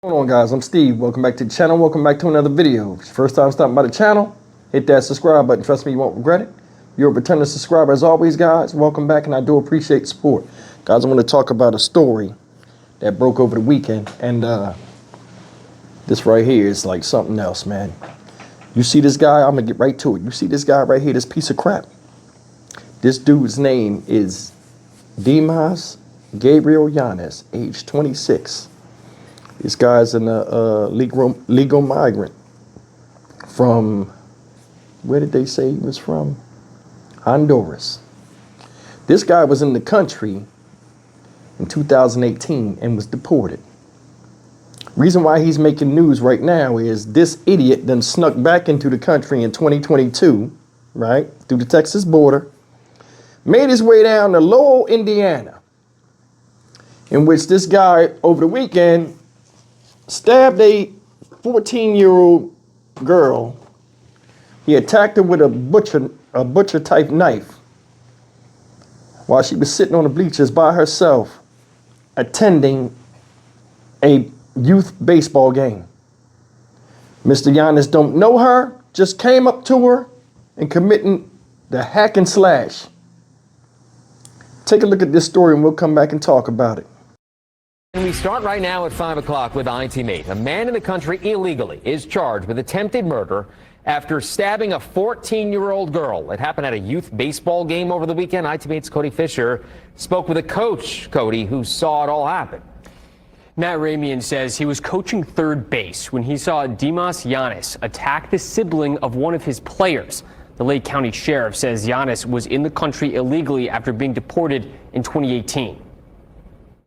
What's going on, guys? I'm Steve. Welcome back to the channel. Welcome back to another video. If it's your first time stopping by the channel, hit that subscribe button. Trust me, you won't regret it. You're a returning subscriber as always, guys. Welcome back, and I do appreciate the support. Guys, I want to talk about a story that broke over the weekend, and this right here is like something else, man. You see this guy? I'm going to get right to it. You see this guy right here, this piece of crap? This dude's name is Dimas Gabriel Yanez, age 26. This guy's a legal migrant from, where did they say he was from? Honduras. This guy was in the country in 2018 and was deported. Reason why he's making news right now is this idiot then snuck back into the country in 2022, right, through the Texas border, made his way down to Lowell, Indiana, in which this guy over the weekend stabbed a 14-year-old girl. He attacked her with a butcher type knife while she was sitting on the bleachers by herself attending a youth baseball game. Mr. Yanez don't know her, just came up to her and committing the hack and slash. Take a look at this story and we'll come back and talk about it. And we start right now at 5 o'clock with ITMate. A man in the country illegally is charged with attempted murder after stabbing a 14-year-old girl. It happened at a youth baseball game over the weekend. ITMate's Cody Fisher spoke with a coach, Cody, who saw it all happen. Matt Ramian says he was coaching third base when he saw Dimas Yanez attack the sibling of one of his players. The Lake County Sheriff says Yanez was in the country illegally after being deported in 2018.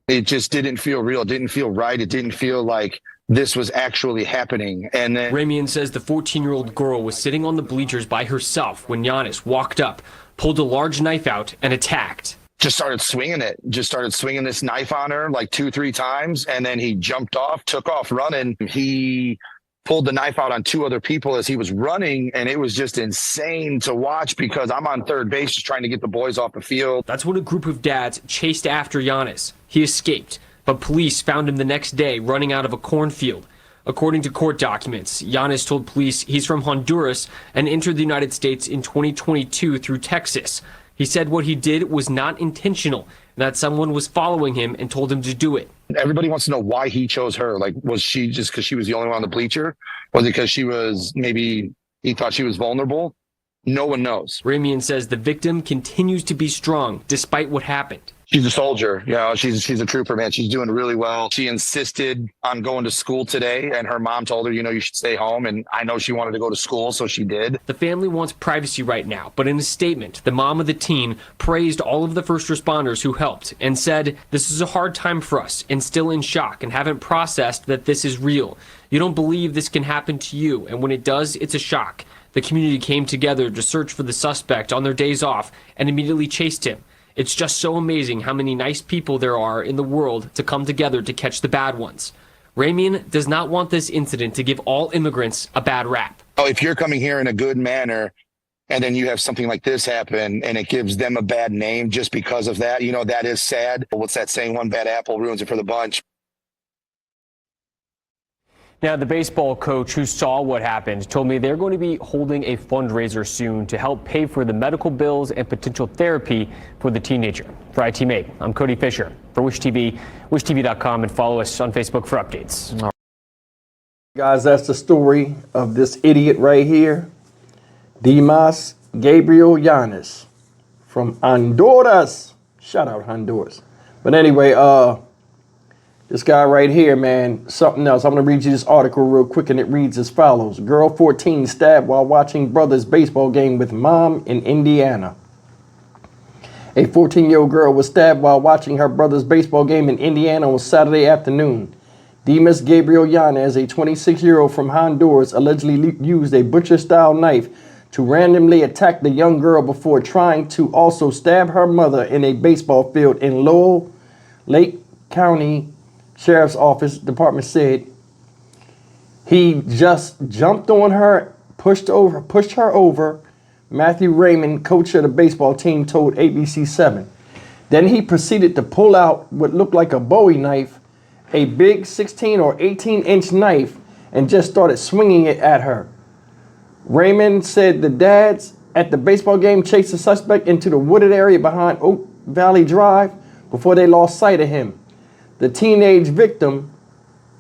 It just didn't feel real. It didn't feel right. It didn't feel like this was actually happening. And then Ramian says the 14-year-old girl was sitting on the bleachers by herself when Yanez walked up, pulled a large knife out, and attacked. Just started swinging this knife on her like 2-3 times. And then he jumped off, took off running. He pulled the knife out on 2 other people as he was running. And it was just insane to watch because I'm on third base just trying to get the boys off the field. That's when a group of dads chased after Yanez. He escaped, but police found him the next day running out of a cornfield. According to court documents, Yanez told police he's from Honduras and entered the United States in 2022 through Texas. He said what he did was not intentional, and that someone was following him and told him to do it. Everybody wants to know why he chose her. Like, was she just because she was the only one on the bleacher? Was it because she was, maybe he thought she was vulnerable? No one knows. Ramian says the victim continues to be strong despite what happened. She's a soldier. You know, she's a trooper, man. She's doing really well. She insisted on going to school today, and her mom told her, you should stay home. And I know she wanted to go to school, so she did. The family wants privacy right now, but in a statement, the mom of the teen praised all of the first responders who helped and said, "This is a hard time for us and still in shock and haven't processed that this is real. You don't believe this can happen to you, and when it does, it's a shock." The community came together to search for the suspect on their days off and immediately chased him. It's just so amazing how many nice people there are in the world to come together to catch the bad ones. Ramian does not want this incident to give all immigrants a bad rap. Oh, if you're coming here in a good manner and then you have something like this happen and it gives them a bad name just because of that, that is sad. What's that saying? One bad apple ruins it for the bunch. Now, the baseball coach who saw what happened told me they're going to be holding a fundraiser soon to help pay for the medical bills and potential therapy for the teenager. For ITMate, I'm Cody Fisher for Wish TV, wishtv.com, and follow us on Facebook for updates. Guys, that's the story of this idiot right here, Dimas Gabriel Yanez from Honduras. Shout out Honduras. But anyway, this guy right here, man, something else. I'm going to read you this article real quick, and it reads as follows. Girl 14 stabbed while watching brother's baseball game with mom in Indiana. A 14-year-old girl was stabbed while watching her brother's baseball game in Indiana on Saturday afternoon. Dimas Gabriel Yanez, a 26-year-old from Honduras, allegedly used a butcher-style knife to randomly attack the young girl before trying to also stab her mother in a baseball field in Lowell, Lake County Sheriff's Office department said. He just jumped on her, pushed her over. Matthew Raymond, coach of the baseball team, told ABC7. Then he proceeded to pull out what looked like a Bowie knife a big 16 or 18-inch knife and just started swinging it at her. Raymond said the dads at the baseball game chased the suspect into the wooded area behind Oak Valley Drive before they lost sight of him. The teenage victim,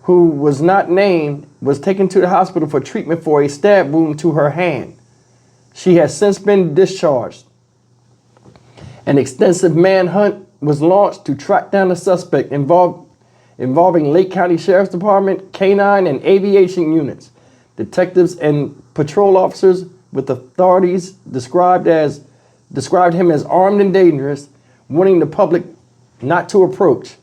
who was not named, was taken to the hospital for treatment for a stab wound to her hand. She has since been discharged. An extensive manhunt was launched to track down the suspect involving Lake County Sheriff's Department, Canine, and aviation units. Detectives and patrol officers with authorities described him as armed and dangerous, warning the public not to approach.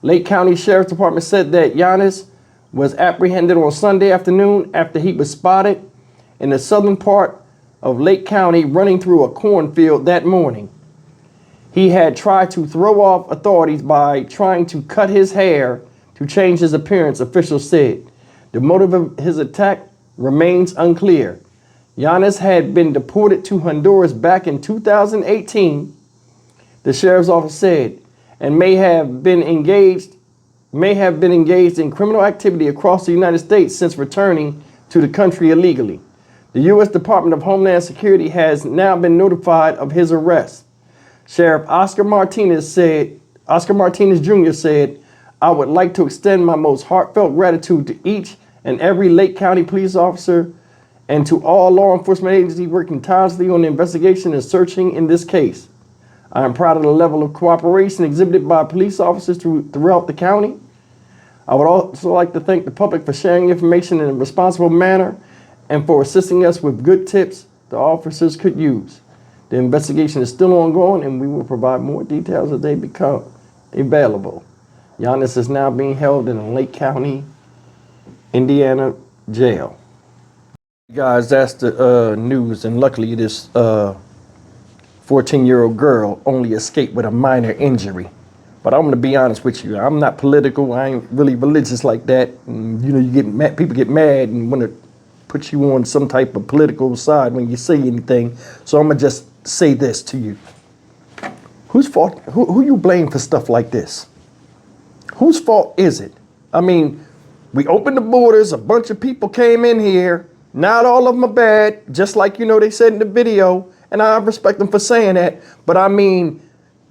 Lake County Sheriff's Department said that Giannis was apprehended on Sunday afternoon after he was spotted in the southern part of Lake County running through a cornfield that morning. He had tried to throw off authorities by trying to cut his hair to change his appearance, officials said. The motive of his attack remains unclear. Giannis had been deported to Honduras back in 2018, the sheriff's office said, and may have been engaged in criminal activity across the United States since returning to the country illegally. The U.S. Department of Homeland Security has now been notified of his arrest. Sheriff Oscar Martinez Jr. said, "I would like to extend my most heartfelt gratitude to each and every Lake County police officer and to all law enforcement agencies working tirelessly on the investigation and searching in this case. I am proud of the level of cooperation exhibited by police officers throughout the county. I would also like to thank the public for sharing information in a responsible manner and for assisting us with good tips the officers could use. The investigation is still ongoing and we will provide more details as they become available." Giannis is now being held in a Lake County, Indiana jail. Guys, that's the news, and luckily this 14-year-old girl only escaped with a minor injury. But I'm going to be honest with you. I'm not political. I ain't really religious like that. And, you know, you get mad, people get mad and want to put you on some type of political side when you say anything. So I'm going to just say this to you. Whose fault? Who you blame for stuff like this? Whose fault is it? I mean, we opened the borders. A bunch of people came in here. Not all of them are bad, just like, you know, they said in the video. And I respect them for saying that. But I mean,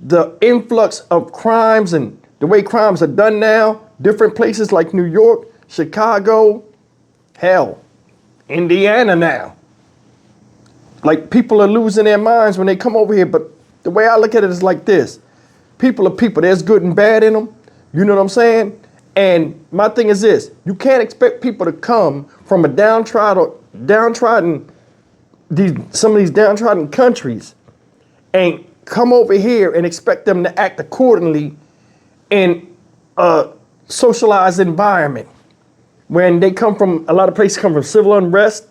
the influx of crimes and the way crimes are done now, different places like New York, Chicago, hell, Indiana now. Like, people are losing their minds when they come over here. But the way I look at it is like this. People are people. There's good and bad in them. You know what I'm saying? And my thing is this. You can't expect people to come from a some of these downtrodden countries and come over here and expect them to act accordingly in a socialized environment when they come from, a lot of places come from civil unrest,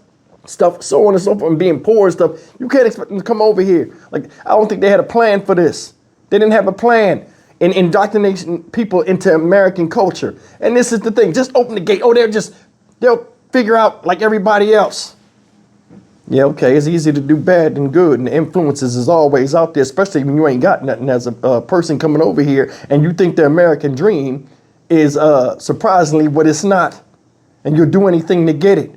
stuff, so on and so forth, and being poor and stuff. You can't expect them to come over here. Like, I don't think they had a plan for this. They didn't have a plan in indoctrinating people into American culture. And this is the thing, just open the gate. Oh, they'll figure out like everybody else. Yeah, okay, it's easier to do bad than good, and the influences is always out there, especially when you ain't got nothing as a person coming over here and you think the American dream is surprisingly what it's not, and you'll do anything to get it.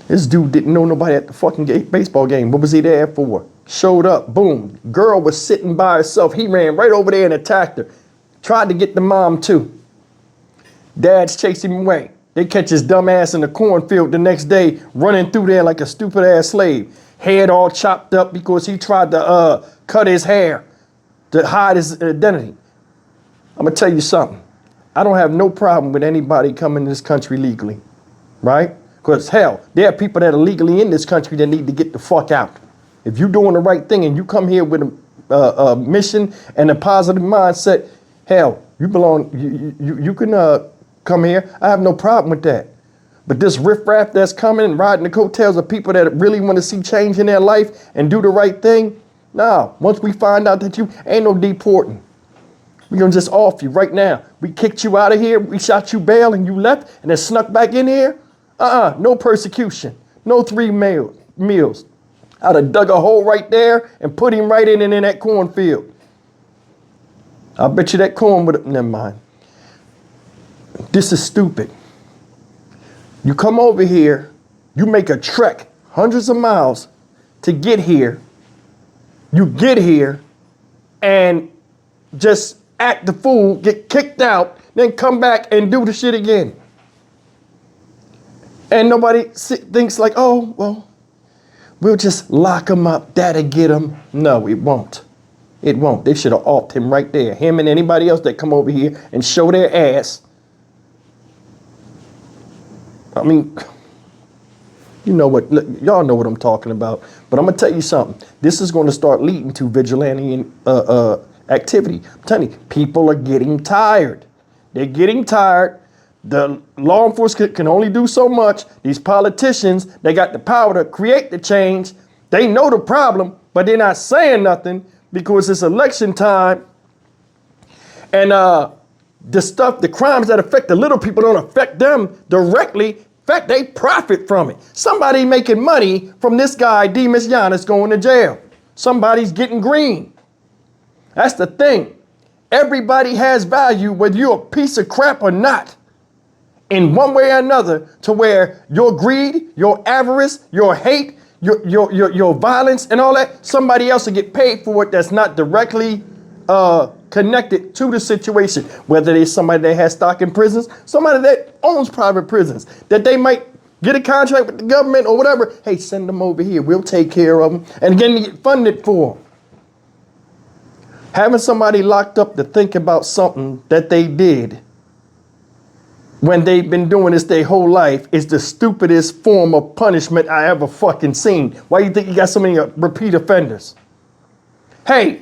This dude didn't know nobody at the fucking baseball game. What was he there for? Showed up, boom. Girl was sitting by herself. He ran right over there and attacked her. Tried to get the mom too. Dad's chasing him away. They catch his dumb ass in the cornfield the next day, running through there like a stupid ass slave. Head all chopped up because he tried to cut his hair to hide his identity. I'm gonna tell you something. I don't have no problem with anybody coming to this country legally, right? Because hell, there are people that are legally in this country that need to get the fuck out. If you're doing the right thing and you come here with a mission and a positive mindset, hell, you belong. You can come here. I have no problem with that. But this riffraff that's coming and riding the coattails of people that really want to see change in their life and do the right thing, nah. Once we find out that you ain't no deporting, we're gonna just off you right now. We kicked you out of here. We shot you bail and you left and then snuck back in here. No persecution. No 3 meals. I'd have dug a hole right there and put him right in that cornfield. I bet you that corn would have, never mind. This is stupid. You come over here, you make a trek hundreds of miles to get here. You get here and just act the fool, get kicked out, then come back and do the shit again. And nobody thinks like, oh, well, we'll just lock him up, that'll get him. No, it won't. It won't. They should have offed him right there. Him and anybody else that come over here and show their ass. I mean, you know what, y'all know what I'm talking about. But I'm gonna tell you something. This is gonna start leading to vigilante activity. I'm telling you, people are getting tired. They're getting tired. The law enforcement can only do so much. These politicians, they got the power to create the change. They know the problem, but they're not saying nothing because it's election time. And the crimes that affect the little people don't affect them directly. In fact, they profit from it. Somebody making money from this guy, Demas Giannis, going to jail. Somebody's getting green. That's the thing. Everybody has value, whether you're a piece of crap or not, in one way or another, to where your greed, your avarice, your hate, your violence and all that, somebody else will get paid for it that's not directly connected to the situation. Whether it's somebody that has stock in prisons, somebody that owns private prisons, that they might get a contract with the government or whatever. Hey, send them over here. We'll take care of them. And again, you get funded for them. Having somebody locked up to think about something that they did when they've been doing this their whole life is the stupidest form of punishment I ever fucking seen. Why do you think you got so many repeat offenders? Hey,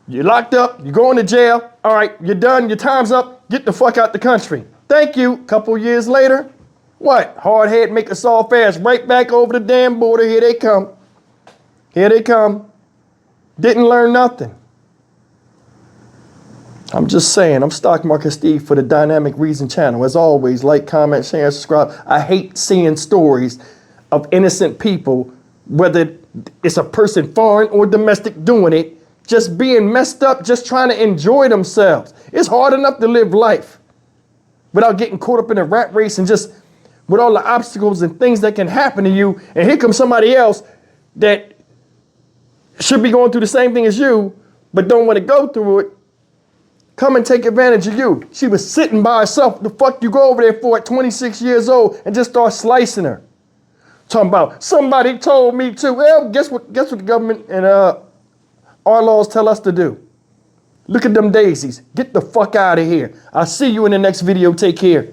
you're locked up, you're going to jail. All right, you're done, your time's up. Get the fuck out the country. Thank you. Couple years later, what? Hard head make us all fast. Right back over the damn border. Here they come. Here they come. Didn't learn nothing. I'm just saying, I'm Stock Market Steve for the Dynamic Reason channel. As always, like, comment, share, and subscribe. I hate seeing stories of innocent people, whether it's a person foreign or domestic doing it, just being messed up, just trying to enjoy themselves. It's hard enough to live life without getting caught up in a rat race and just with all the obstacles and things that can happen to you. And here comes somebody else that should be going through the same thing as you, but don't want to go through it. Come and take advantage of you. She was sitting by herself. The fuck you go over there for at 26 years old and just start slicing her? Talking about somebody told me to. Well, guess what the government and our laws tell us to do? Look at them daisies. Get the fuck out of here. I'll see you in the next video. Take care.